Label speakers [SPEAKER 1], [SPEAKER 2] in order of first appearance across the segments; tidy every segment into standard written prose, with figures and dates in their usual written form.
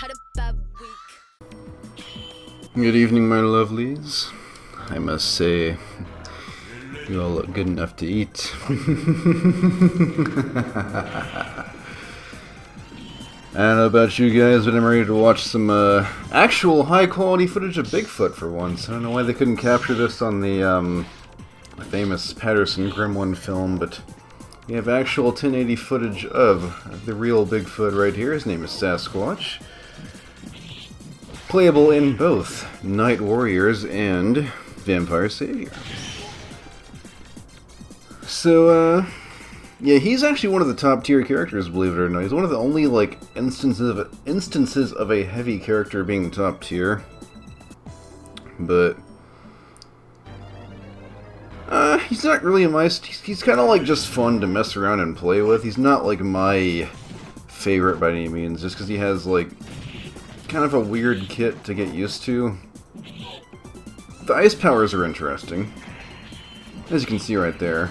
[SPEAKER 1] had a bad week.
[SPEAKER 2] Good evening, my lovelies. I must say, you all look good enough to eat. I don't know about you guys, but I'm ready to watch some actual high-quality footage of Bigfoot for once. I don't know why they couldn't capture this on the famous Patterson Gremlin film, but we have actual 1080 footage of the real Bigfoot right here. His name is Sasquatch. Playable in both Night Warriors and Vampire Savior. So, yeah, he's actually one of the top tier characters, believe it or not. He's one of the only, like, instances of a heavy character being top tier. But he's not really he's kind of like just fun to mess around and play with. He's not like my favorite by any means, just because he has like kind of a weird kit to get used to. The ice powers are interesting, as you can see right there.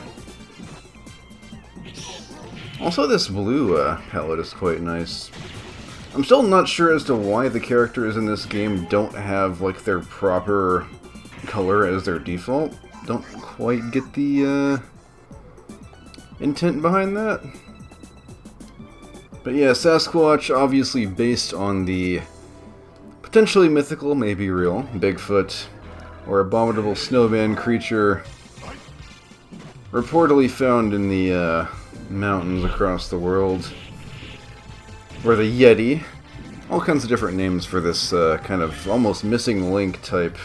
[SPEAKER 2] Also, this blue palette is quite nice. I'm still not sure as to why the characters in this game don't have like their proper color as their default. Don't quite get the intent behind that. But yeah, Sasquatch, obviously based on the potentially mythical, maybe real, Bigfoot, or abominable snowman creature reportedly found in the mountains across the world. Or the Yeti. All kinds of different names for this kind of almost missing link type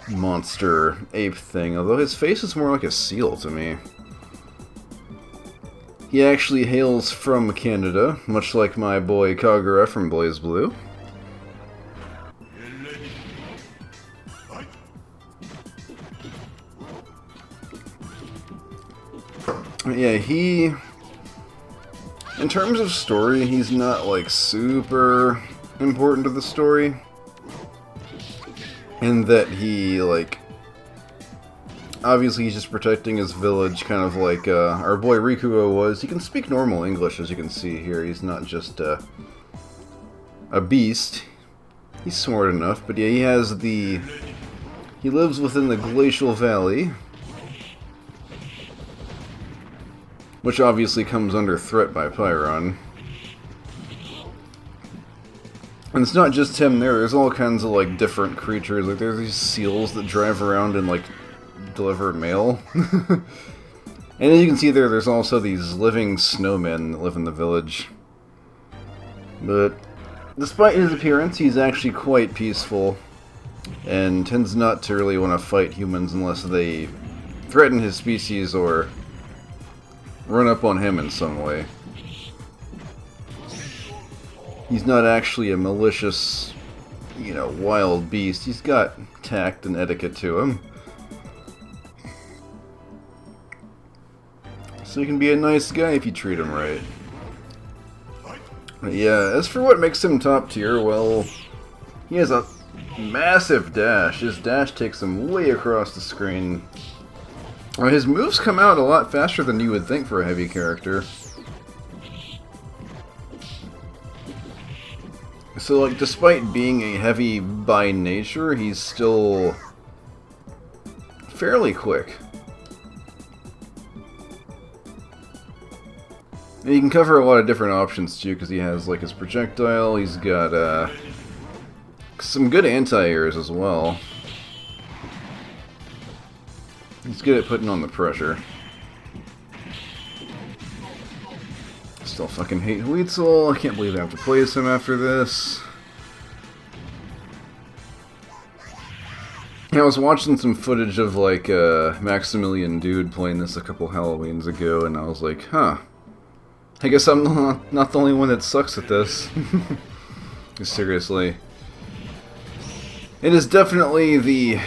[SPEAKER 2] monster ape thing, although his face is more like a seal to me. He actually hails from Canada, much like my boy Kagura from Blaze Blue. Yeah, in terms of story, he's not like super important to the story. In that he, like, obviously he's just protecting his village, kind of like our boy Rikuo was. He can speak normal English, as you can see here. He's not just a beast. He's smart enough, but yeah, he lives within the Glacial Valley, which obviously comes under threat by Pyron. And it's not just him there's all kinds of, like, different creatures. Like, there's these seals that drive around and, like, deliver mail. And as you can see there's also these living snowmen that live in the village. But despite his appearance, he's actually quite peaceful, and tends not to really want to fight humans unless they threaten his species or run up on him in some way. He's not actually a malicious, you know, wild beast. He's got tact and etiquette to him. So he can be a nice guy if you treat him right. But yeah, as for what makes him top tier, well, he has a massive dash. His dash takes him way across the screen. His moves come out a lot faster than you would think for a heavy character. So, like, despite being a heavy by nature, he's still fairly quick. And he can cover a lot of different options, too, because he has, like, his projectile, he's got, some good anti-airs as well. He's good at putting on the pressure. Still fucking hate Weitzel. I can't believe I have to play as him after this. I was watching some footage of, like, Maximilian Dude playing this a couple Halloweens ago, and I was like, huh. I guess I'm not the only one that sucks at this. Seriously. It is definitely the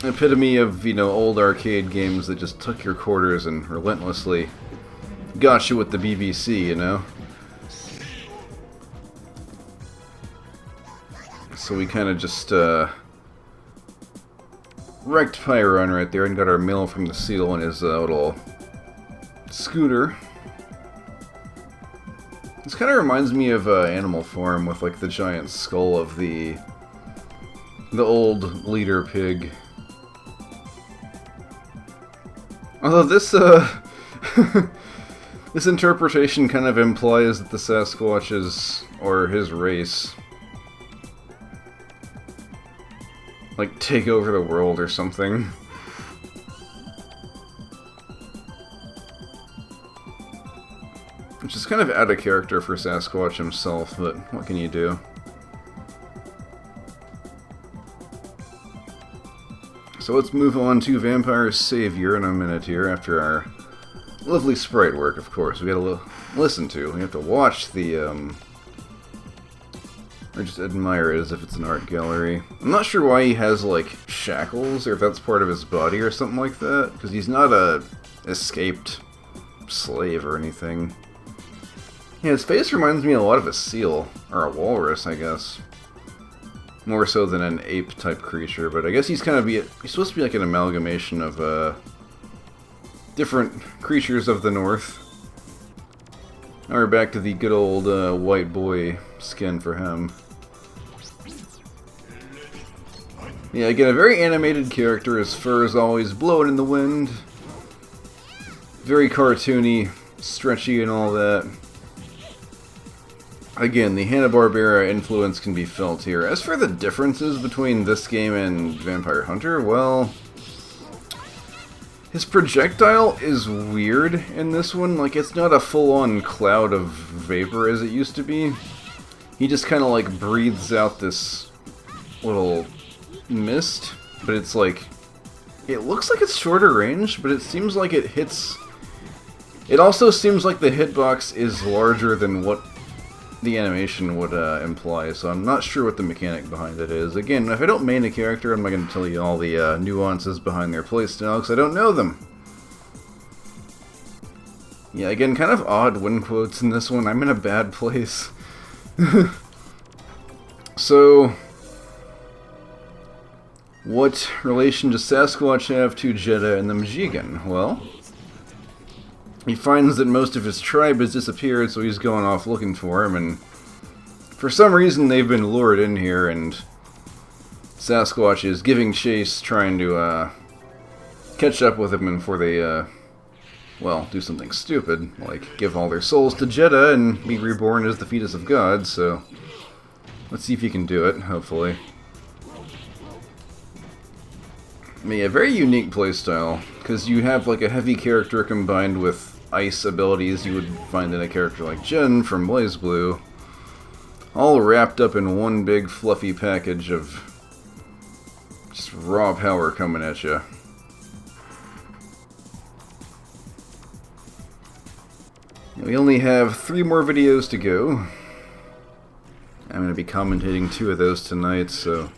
[SPEAKER 2] epitome of, you know, old arcade games that just took your quarters and relentlessly got you with the BBC, you know? So we kind of just, wrecked Pyron right there and got our mail from the seal in his, little scooter. This kind of reminds me of Animal Farm with like the giant skull of the old leader pig. Although this this interpretation kind of implies that the Sasquatch is, or his race, like take over the world or something. Which is kind of out of character for Sasquatch himself, but what can you do? So let's move on to Vampire Savior in a minute here, after our lovely sprite work, of course. We gotta listen to. We have to watch the, or just admire it as if it's an art gallery. I'm not sure why he has, like, shackles, or if that's part of his body or something like that, because he's not a escaped slave or anything. Yeah, his face reminds me a lot of a seal, or a walrus, I guess. More so than an ape-type creature, but I guess he's supposed to be like an amalgamation of, different creatures of the north. Now we're back to the good old, white boy skin for him. Yeah, again, a very animated character. His fur is always blowing in the wind. Very cartoony, stretchy and all that. Again, the Hanna-Barbera influence can be felt here. As for the differences between this game and Vampire Hunter, well, his projectile is weird in this one. Like, it's not a full-on cloud of vapor as it used to be. He just kind of, like, breathes out this little mist, but it's like, it looks like it's shorter range, but it seems like it hits... It also seems like the hitbox is larger than what the animation would imply, so I'm not sure what the mechanic behind it is. Again, if I don't main a character, I'm not going to tell you all the nuances behind their playstyle, because I don't know them. Yeah, again, kind of odd wind quotes in this one. I'm in a bad place. So, what relation does Sasquatch have to Jeddah and the Majigan? Well, he finds that most of his tribe has disappeared, so he's going off looking for him, and for some reason they've been lured in here, and Sasquatch is giving chase, trying to catch up with them before they, well, do something stupid, like give all their souls to Jeddah and be reborn as the fetus of God, so let's see if he can do it, hopefully. I mean, a very unique playstyle, because you have like a heavy character combined with ice abilities you would find in a character like Jen from BlazBlue, all wrapped up in one big fluffy package of just raw power coming at you. We only have 3 more videos to go. I'm going to be commentating 2 of those tonight, so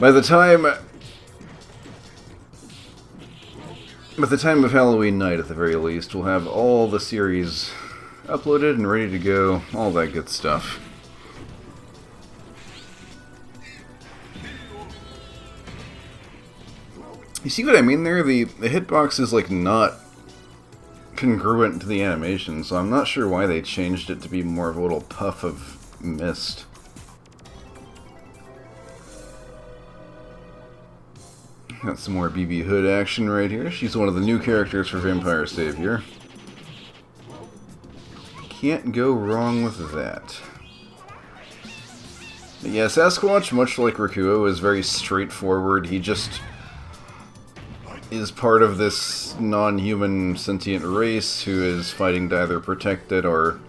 [SPEAKER 2] by the time of Halloween night, at the very least, we'll have all the series uploaded and ready to go, all that good stuff. You see what I mean there? The hitbox is like not congruent to the animation, so I'm not sure why they changed it to be more of a little puff of mist. Got some more B.B. Hood action right here. She's one of the new characters for Vampire Savior. Can't go wrong with that. But yeah, Sasquatch, much like Rakuo, is very straightforward. He just is part of this non-human sentient race who is fighting to either protect it or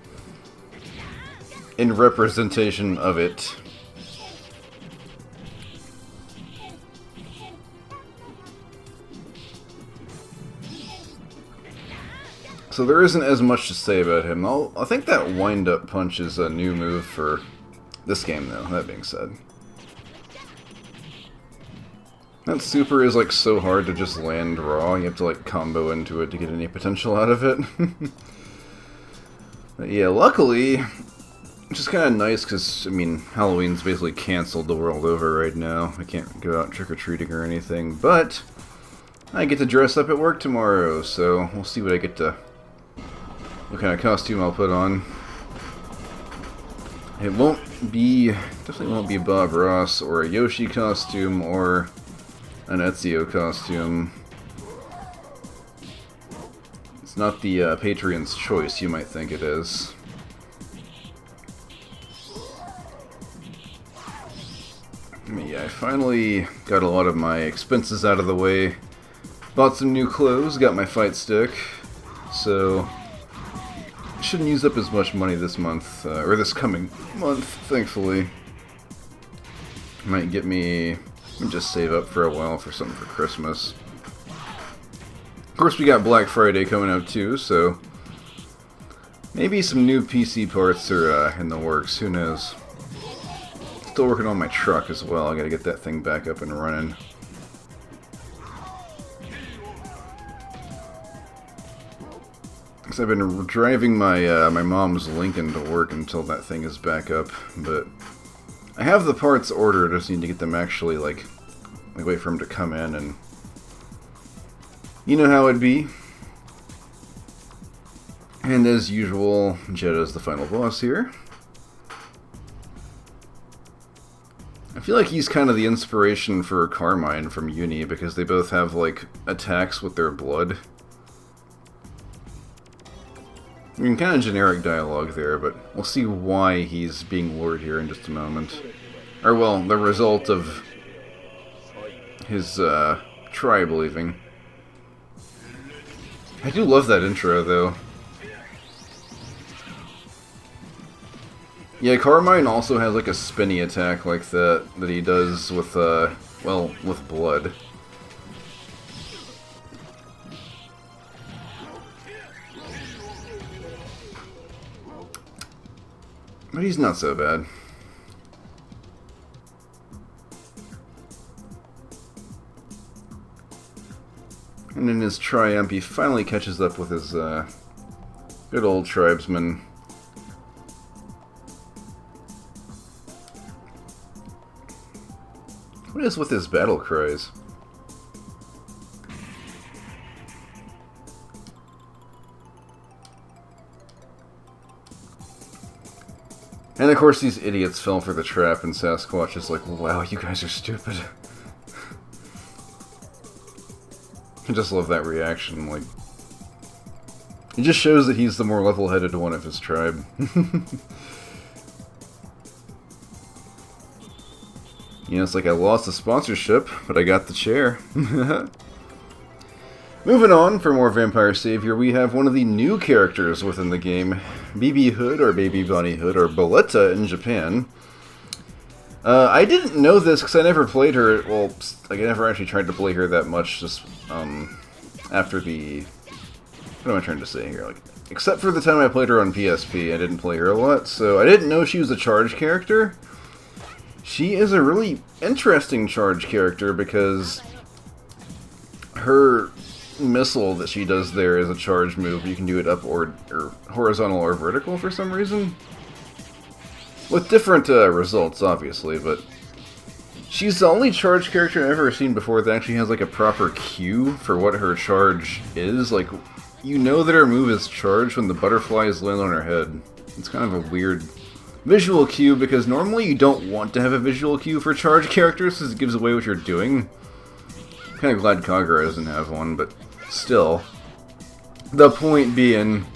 [SPEAKER 2] in representation of it. So there isn't as much to say about him. I think that wind-up punch is a new move for this game, though, that being said. That super is, like, so hard to just land raw. You have to, like, combo into it to get any potential out of it. But yeah, luckily, which is kind of nice, because, I mean, Halloween's basically canceled the world over right now. I can't go out trick-or-treating or anything, but I get to dress up at work tomorrow, so we'll see what I get to what kind of costume I'll put on. It won't be, definitely won't be Bob Ross or a Yoshi costume or an Ezio costume. It's not the Patreon's choice you might think it is. Yeah, I finally got a lot of my expenses out of the way. Bought some new clothes, got my fight stick, so I shouldn't use up as much money this month, or this coming month, thankfully. Might get me, just save up for a while for something for Christmas. Of course, we got Black Friday coming up too, so maybe some new PC parts are in the works, who knows. Still working on my truck as well, I gotta get that thing back up and running. I've been driving my my mom's Lincoln to work until that thing is back up, but I have the parts ordered. I just need to get them actually like wait for them to come in, and you know how it'd be. And as usual, Jetta's the final boss here. I feel like he's kind of the inspiration for Carmine from Uni because they both have like attacks with their blood. I mean, kind of generic dialogue there, but we'll see why he's being lured here in just a moment. Or, well, the result of his tribe leaving. I do love that intro, though. Yeah, Carmine also has like a spinny attack like that he does with, well, with blood. But he's not so bad. And in his triumph, he finally catches up with his good old tribesman. What is with his battle cries? And of course these idiots fell for the trap, and Sasquatch is like, wow, you guys are stupid. I just love that reaction, like... It just shows that he's the more level-headed one of his tribe. You know, it's like I lost the sponsorship, but I got the chair. Moving on, for more Vampire Savior, we have one of the new characters within the game, B.B. Hood, or Baby Bunny Hood, or Boletta in Japan. I didn't know this because I never played her, well, like I never actually tried to play her that much, just after the, what am I trying to say here, like, except for the time I played her on PSP, I didn't play her a lot, so I didn't know she was a charge character. She is a really interesting charge character because her missile that she does there is a charge move. You can do it up or horizontal or vertical for some reason. With different results, obviously, but she's the only charge character I've ever seen before that actually has like a proper cue for what her charge is. Like, you know that her move is charged when the butterflies land on her head. It's kind of a weird visual cue, because normally you don't want to have a visual cue for charge characters because it gives away what you're doing. I'm kind of glad Kagura doesn't have one, but still. The point being,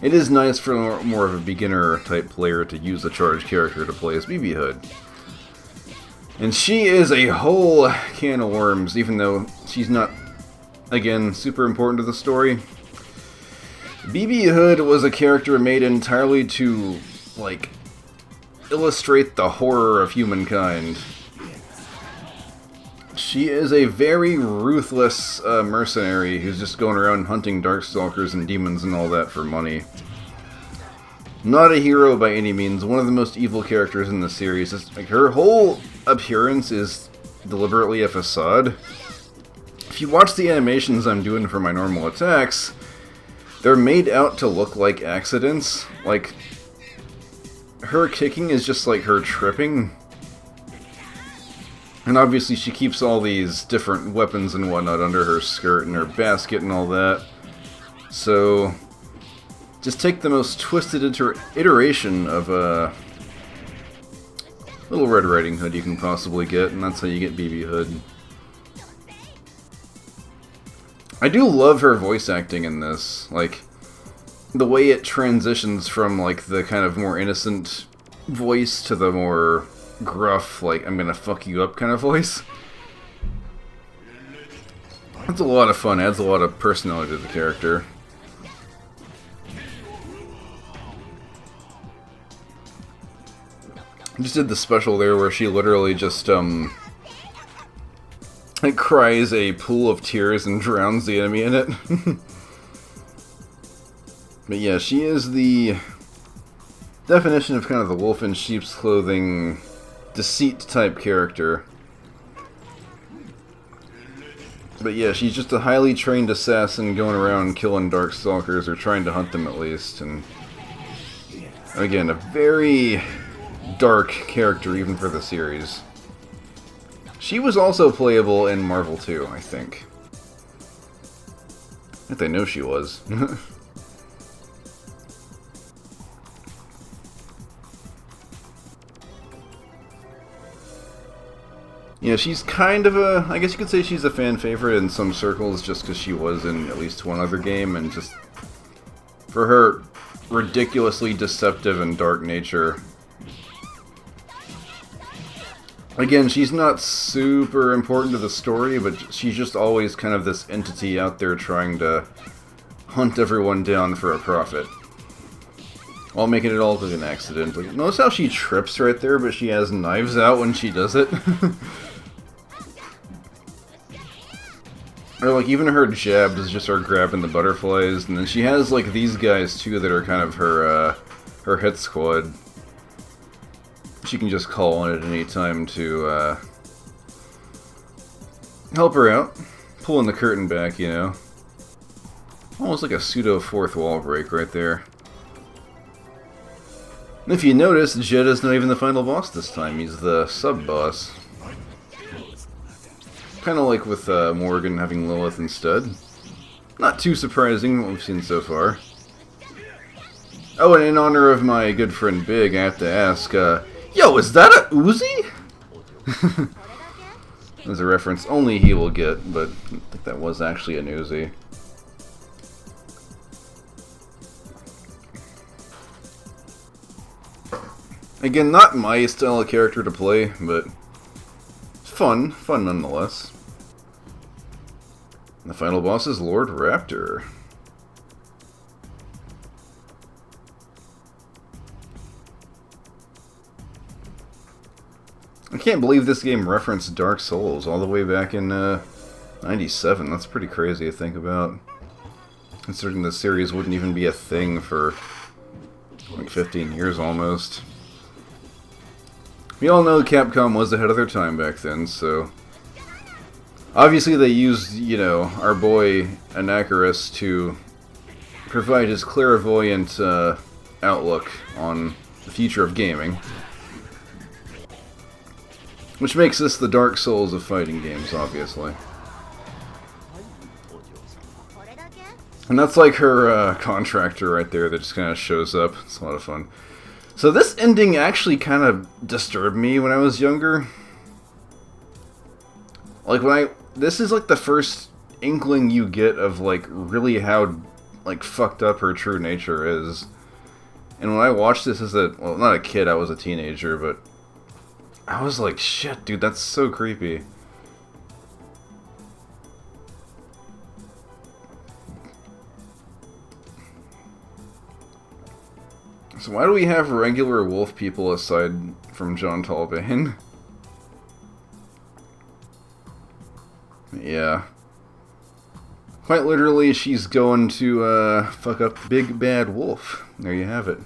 [SPEAKER 2] it is nice for more of a beginner-type player to use a charge character to play as BB Hood. And she is a whole can of worms, even though she's not, again, super important to the story. BB Hood was a character made entirely to, like, illustrate the horror of humankind. She is a very ruthless mercenary who's just going around hunting Darkstalkers and demons and all that for money. Not a hero by any means, one of the most evil characters in the series. It's, like, her whole appearance is deliberately a facade. If you watch the animations I'm doing for my normal attacks, they're made out to look like accidents. Like, her kicking is just like her tripping. And obviously she keeps all these different weapons and whatnot under her skirt and her basket and all that. So, just take the most twisted iteration of Little Red Riding Hood you can possibly get, and that's how you get BB Hood. I do love her voice acting in this. Like, the way it transitions from, like, the kind of more innocent voice to the more gruff, like, I'm gonna fuck you up kind of voice. That's a lot of fun, adds a lot of personality to the character. I just did the special there where she literally just, like, cries a pool of tears and drowns the enemy in it. But yeah, she is the definition of kind of the wolf in sheep's clothing, deceit type character. But yeah, she's just a highly trained assassin going around killing Darkstalkers, or trying to hunt them at least. And again, a very dark character even for the series. She was also playable in Marvel 2, I think. I think they know she was. Yeah, she's kind of a... I guess you could say she's a fan favorite in some circles just because she was in at least one other game, and just for her ridiculously deceptive and dark nature. Again, she's not super important to the story, but she's just always kind of this entity out there trying to hunt everyone down for a profit. While making it all look like an accident. Like, notice how she trips right there, but she has knives out when she does it? Or like, even her jabs just are grabbing the butterflies, and then she has like these guys too that are kind of her, her hit squad. She can just call on it at any time to help her out. Pulling the curtain back, you know. Almost like a pseudo fourth wall break right there. And if you notice, Jed is not even the final boss this time. He's the sub-boss. Kind of like with Morgan having Lilith instead. Not too surprising what we've seen so far. Oh, and in honor of my good friend Big, I have to ask, yo, is that a Uzi? There's a reference only he will get, but I think that was actually an Uzi. Again, not my style of character to play, but fun nonetheless. And the final boss is Lord Raptor. I can't believe this game referenced Dark Souls all the way back in '97. That's pretty crazy to think about. Considering the series wouldn't even be a thing for like 15 years almost. We all know Capcom was ahead of their time back then, so... Obviously they used, you know, our boy Anacharis to provide his clairvoyant outlook on the future of gaming. Which makes this the Dark Souls of fighting games, obviously. And that's like her contractor right there that just kind of shows up. It's a lot of fun. So this ending actually kind of disturbed me when I was younger. Like this is like the first inkling you get of like really how like fucked up her true nature is. And when I watched this as a, well, not a kid, I was a teenager, but I was like, shit, dude, that's so creepy. So why do we have regular wolf people aside from John Talbane? Yeah. Quite literally, she's going to fuck up Big Bad Wolf. There you have it.